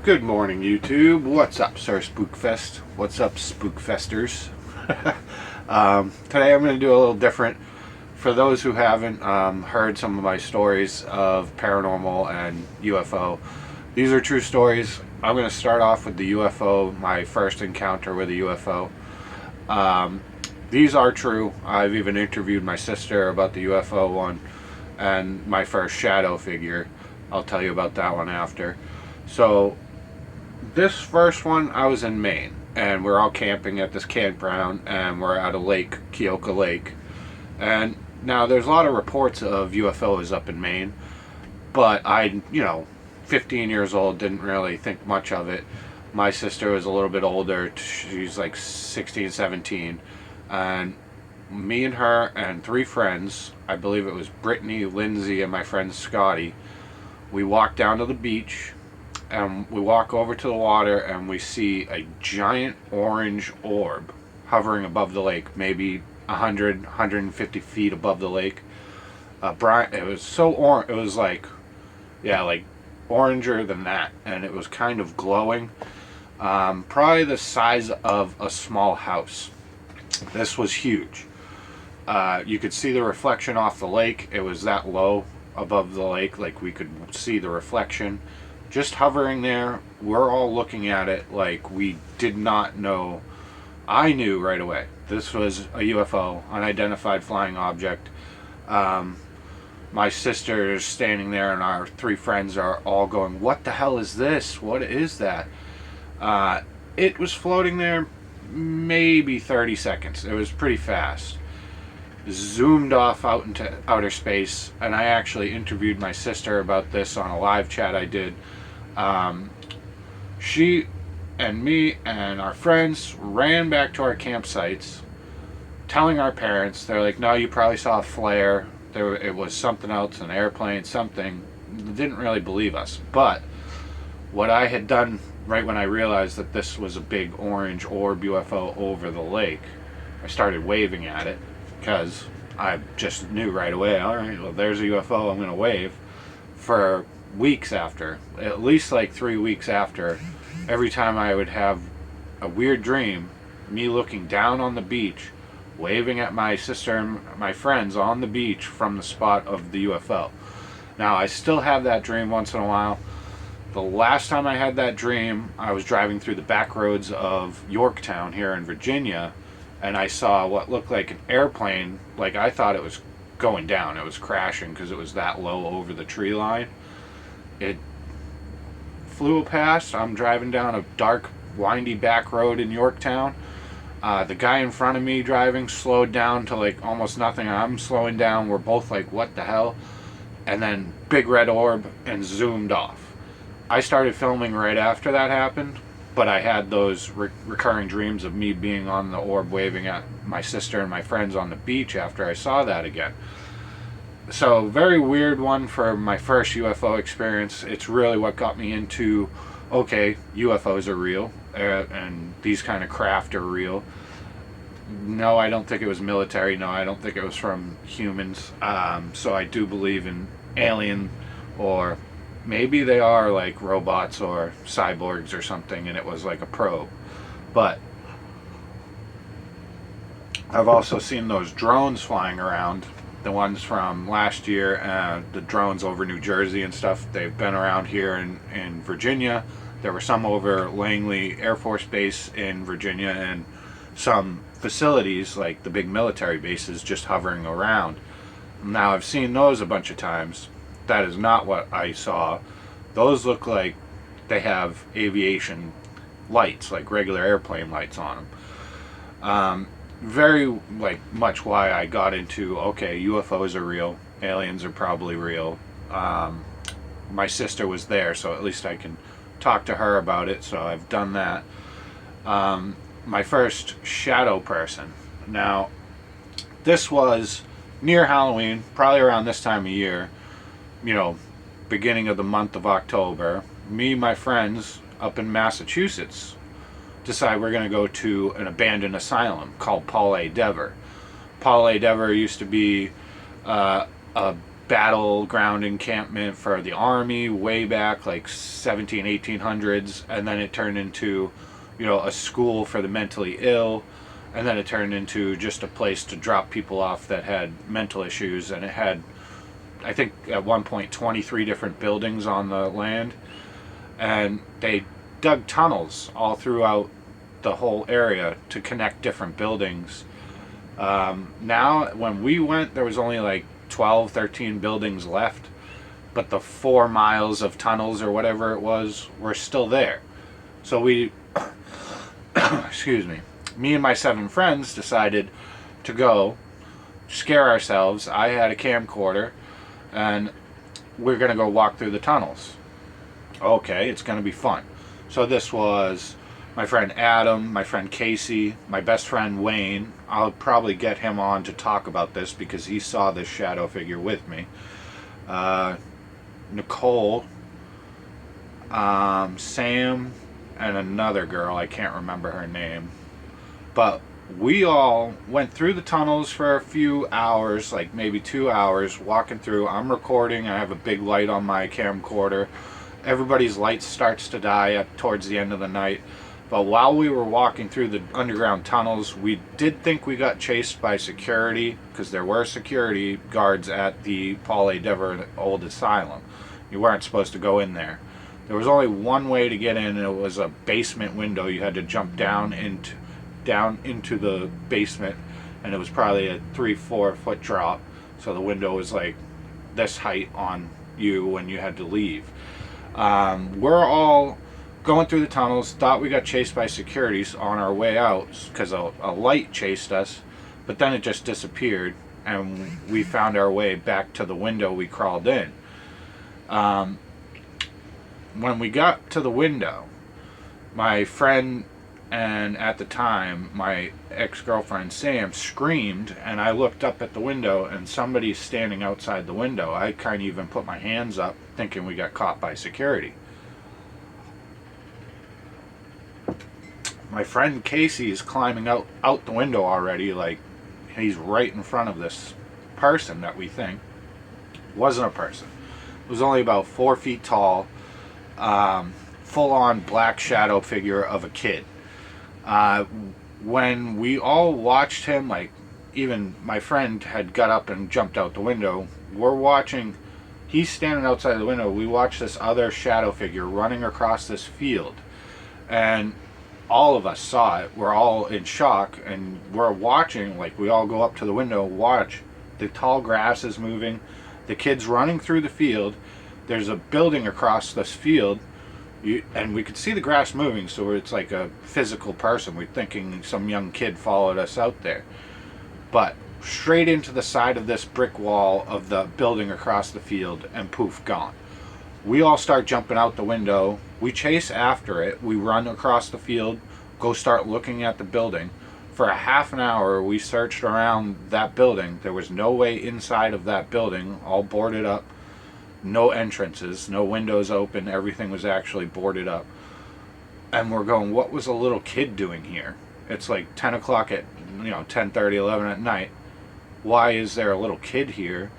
Good morning, YouTube. What's up, Sir Spookfest? What's up, Spookfesters? Today I'm going to do a little different. For those who haven't heard some of my stories of paranormal and UFO, these are true stories. I'm going to start off with the UFO, my first encounter with a UFO. These are true. I've even interviewed my sister about the UFO one and my first shadow figure. I'll tell you about that one after. So, this first one, I was in Maine, and we're all camping at this campground, and we're at a lake, Keoka Lake. And now there's a lot of reports of UFOs up in Maine, but I, 15 years old, didn't really think much of it. My sister was a little bit older. She's like 16, 17. And me and her and three friends, I believe it was Brittany, Lindsay, and my friend Scotty, we walked down to the beach, and we walk over to the water, and we see a giant orange orb hovering above the lake, maybe 100, 150 feet above the lake. It was so orange, it was like oranger than that, and it was kind of glowing, probably the size of a small house. This was huge. You could see the reflection off the lake. It was that low above the lake, like we could see the reflection just hovering there. We're all looking at it like we did not know. I knew right away this was a UFO, unidentified flying object. My sister is standing there, and our three friends are all going, "What the hell is this? What is that?" It was floating there maybe 30 seconds. It was pretty fast. Zoomed off out into outer space, and I actually interviewed my sister about this on a live chat I did. She and me and our friends ran back to our campsites, telling our parents. They're like, "No, you probably saw a flare. It was something else, an airplane, something." They didn't really believe us. But what I had done right when I realized that this was a big orange orb UFO over the lake, I started waving at it, because I just knew right away, all right, well, there's a UFO, I'm going to wave. For weeks after, at least like 3 weeks after, every time I would have a weird dream, me looking down on the beach, waving at my sister and my friends on the beach from the spot of the UFO. Now, I still have that dream once in a while. The last time I had that dream, I was driving through the back roads of Yorktown here in Virginia, and I saw what looked like an airplane. Like, I thought it was going down. It was crashing because it was that low over the tree line. It flew past. I'm driving down a dark, windy back road in Yorktown. The guy in front of me driving slowed down to like almost nothing. I'm slowing down. We're both like, what the hell? And then big red orb and zoomed off. I started filming right after that happened, but I had those recurring dreams of me being on the orb waving at my sister and my friends on the beach after I saw that again. So, very weird one for my first UFO experience. It's really what got me into, okay, UFOs are real, and these kind of craft are real. No, I don't think it was military. No, I don't think it was from humans. So I do believe in alien, or maybe they are like robots or cyborgs or something, and it was like a probe. But I've also seen those drones flying around, the ones from last year, the drones over New Jersey and stuff. They've been around here in Virginia. There were some over Langley Air Force Base in Virginia, and some facilities like the big military bases just hovering around. Now, I've seen those a bunch of times. That is not what I saw. Those look like they have aviation lights, like regular airplane lights on them. Very much why I got into, okay, UFOs are real, aliens are probably real. My sister was there, so at least I can talk to her about it, so I've done that. My first shadow person. Now, this was near Halloween, probably around this time of year, beginning of the month of October. Me and my friends up in Massachusetts decide we're going to go to an abandoned asylum called Paul A. Dever. Paul A. Dever used to be a battleground encampment for the army way back like 1800s, and then it turned into, a school for the mentally ill, and then it turned into just a place to drop people off that had mental issues. And it had, I think at one point, 23 different buildings on the land, and they dug tunnels all throughout the whole area to connect different buildings. Now when we went, there was only like 12, 13 buildings left, but the 4 miles of tunnels or whatever it was were still there. So we excuse me and my 7 friends decided to go scare ourselves. I had a camcorder, and we're gonna go walk through the tunnels. Okay, it's gonna be fun. So this was my friend Adam, my friend Casey, my best friend Wayne. I'll probably get him on to talk about this because he saw this shadow figure with me. Nicole, Sam, and another girl, I can't remember her name. But we all went through the tunnels for a few hours, like maybe 2 hours, walking through. I'm recording, I have a big light on my camcorder. Everybody's light starts to die towards the end of the night. But while we were walking through the underground tunnels, we did think we got chased by security, because there were security guards at the Paul A. Dever Old Asylum. You weren't supposed to go in there. There was only one way to get in, and it was a basement window. You had to jump down into the basement, and it was probably a 3-4 foot drop. So the window was like this height on you when you had to leave. We're all going through the tunnels, thought we got chased by securities on our way out because a light chased us, but then it just disappeared, and we found our way back to the window we crawled in. When we got to the window, my friend, and at the time my ex-girlfriend Sam, screamed, and I looked up at the window and somebody's standing outside the window. I kind of even put my hands up thinking we got caught by security. My friend Casey is climbing out the window already, like he's right in front of this person that we think wasn't a person. It was only about 4 feet tall, full-on black shadow figure of a kid. When we all watched him, like even my friend had got up and jumped out the window, we're watching, he's standing outside the window, we watched this other shadow figure running across this field, and all of us saw it. We're all in shock, and we're watching, like we all go up to the window, watch, the tall grass is moving, the kid's running through the field, there's a building across this field, and we could see the grass moving, so it's like a physical person. We're thinking some young kid followed us out there. But straight into the side of this brick wall of the building across the field, and poof, gone. We all start jumping out the window. We chase after it. We run across the field, go start looking at the building. For a half an hour, we searched around that building. There was no way inside of that building, all boarded up. No entrances, no windows open, everything was actually boarded up. And we're going, what was a little kid doing here? It's like 10 o'clock at, 10:30, 11 at night. Why is there a little kid here?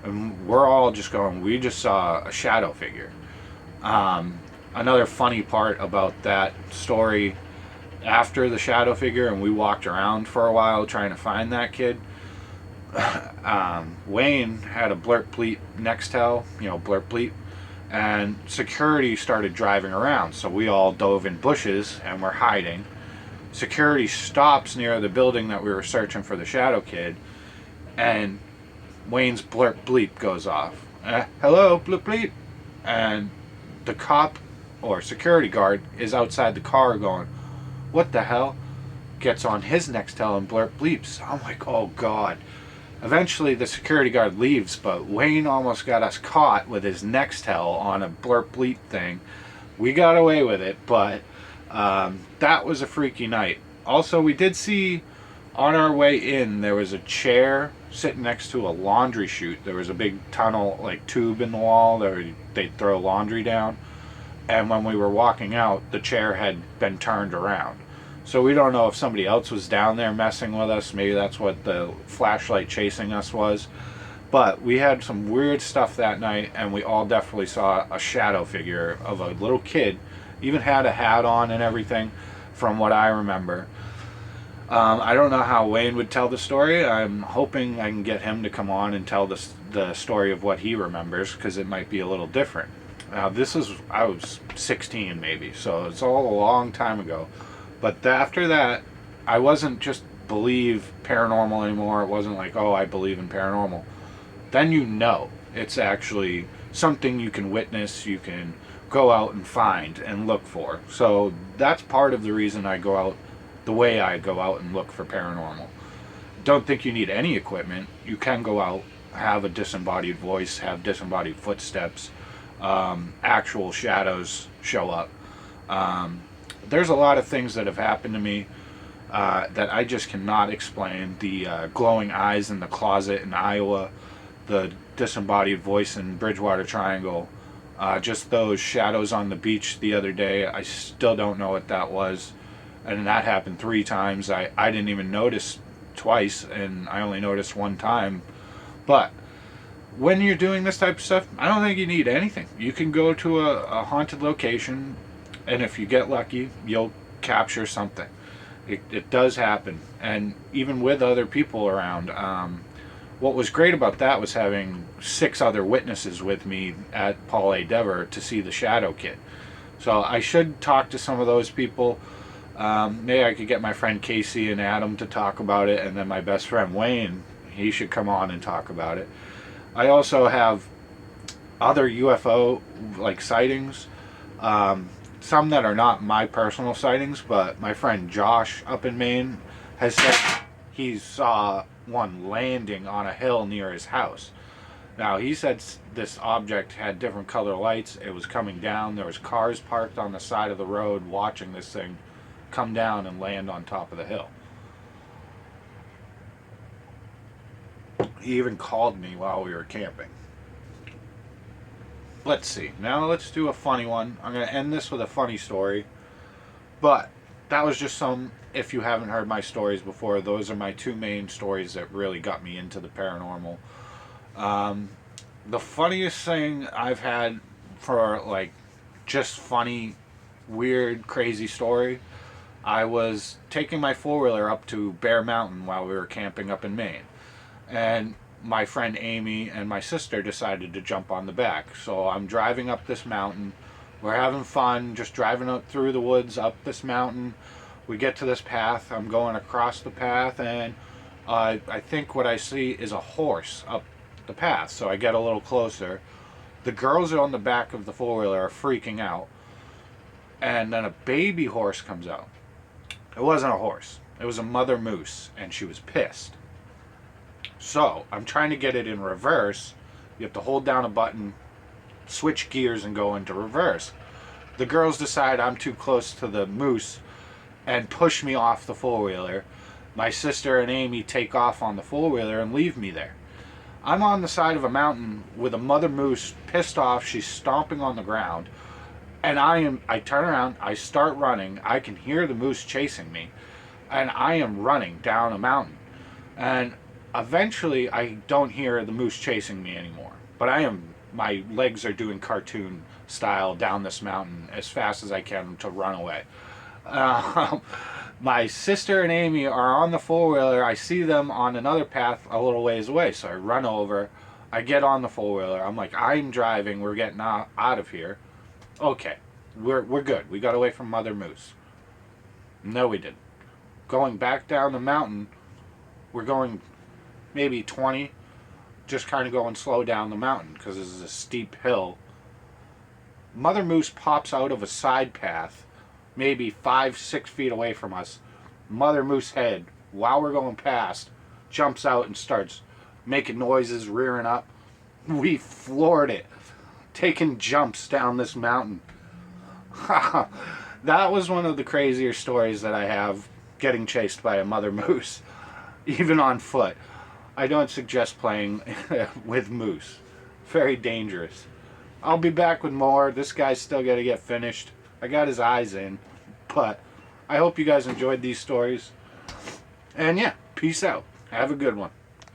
And we're all just going, we just saw a shadow figure. Another funny part about that story, after the shadow figure and we walked around for a while trying to find that kid, Wayne had a blurp bleep Nextel, blurp bleep, and security started driving around, so we all dove in bushes and were hiding. Security stops near the building that we were searching for the shadow kid, and Wayne's blurp bleep goes off. Hello, bleep bleep. And the cop or security guard is outside the car going, what the hell? Gets on his Nextel and blurp bleeps. I'm like, oh God. Eventually the security guard leaves, but Wayne almost got us caught with his Nextel on a blurp bleep thing. We got away with it, but that was a freaky night. Also, we did see on our way in, there was a chair sitting next to a laundry chute. There was a big tunnel, like tube in the wall, they'd throw laundry down. And when we were walking out, the chair had been turned around. So we don't know if somebody else was down there messing with us. Maybe that's what the flashlight chasing us was. But we had some weird stuff that night, and we all definitely saw a shadow figure of a little kid. Even had a hat on and everything, from what I remember. I don't know how Wayne would tell the story. I'm hoping I can get him to come on and tell the story of what he remembers, because it might be a little different. Now, I was 16 maybe, so it's all a long time ago. But after that, I wasn't just believe paranormal anymore. It wasn't like, oh, I believe in paranormal. Then it's actually something you can witness, you can go out and find and look for. So that's part of the reason I go out the way I go out and look for paranormal. Don't think you need any equipment. You can go out, have a disembodied voice, have disembodied footsteps, actual shadows show up. There's a lot of things that have happened to me that I just cannot explain. The glowing eyes in the closet in Iowa, the disembodied voice in Bridgewater Triangle, just those shadows on the beach the other day. I still don't know what that was. And that happened 3 times. I didn't even notice twice, and I only noticed one time. But when you're doing this type of stuff, I don't think you need anything. You can go to a haunted location, and if you get lucky, you'll capture something. It does happen. And even with other people around, what was great about that was having 6 other witnesses with me at Paul A. Dever to see the Shadow Kid. So I should talk to some of those people. Maybe I could get my friend Casey and Adam to talk about it, and then my best friend Wayne, he should come on and talk about it. I also have other UFO like sightings, some that are not my personal sightings, but my friend Josh up in Maine has said he saw one landing on a hill near his house. Now, he said this object had different color lights. It was coming down. There was cars parked on the side of the road watching this thing come down and land on top of the hill. He even called me while we were camping. Let's see. Now let's do a funny one. I'm going to end this with a funny story. But that was just some, if you haven't heard my stories before, those are my 2 main stories that really got me into the paranormal. The funniest thing I've had for like just funny, weird, crazy story, I was taking my 4-wheeler up to Bear Mountain while we were camping up in Maine. And my friend Amy and my sister decided to jump on the back. So I'm driving up this mountain. We're having fun, just driving up through the woods, up this mountain. We get to this path. I'm going across the path, and I think what I see is a horse up the path. So I get a little closer. The girls on the back of the 4-wheeler are freaking out. And then a baby horse comes out. It wasn't a horse. It was a mother moose, and she was pissed. So I'm trying to get it in reverse. You have to hold down a button, switch gears, and go into reverse. The girls decide I'm too close to the moose and push me off the 4-wheeler. My sister and Amy take off on the 4-wheeler and leave me there. I'm on the side of a mountain with a mother moose pissed off. She's stomping on the ground. And I turn around, I start running. I can hear the moose chasing me. And I am running down a mountain. And eventually I don't hear the moose chasing me anymore. But my legs are doing cartoon style down this mountain as fast as I can to run away. My sister and Amy are on the 4-wheeler. I see them on another path a little ways away. So I run over. I get on the 4-wheeler. I'm like, I'm driving. We're getting out of here. Okay, we're good. We got away from Mother Moose. No, we didn't. Going back down the mountain, we're going maybe 20, just kind of going slow down the mountain because this is a steep hill. Mother Moose pops out of a side path, maybe 5-6 feet away from us. Mother Moose head, while we're going past, jumps out and starts making noises, rearing up. We floored it, taking jumps down this mountain. That was one of the crazier stories that I have, getting chased by a mother moose, even on foot. I don't suggest playing with moose. Very dangerous. I'll be back with more. This guy's still got to get finished. I got his eyes in. But I hope you guys enjoyed these stories. And yeah, peace out. Have a good one.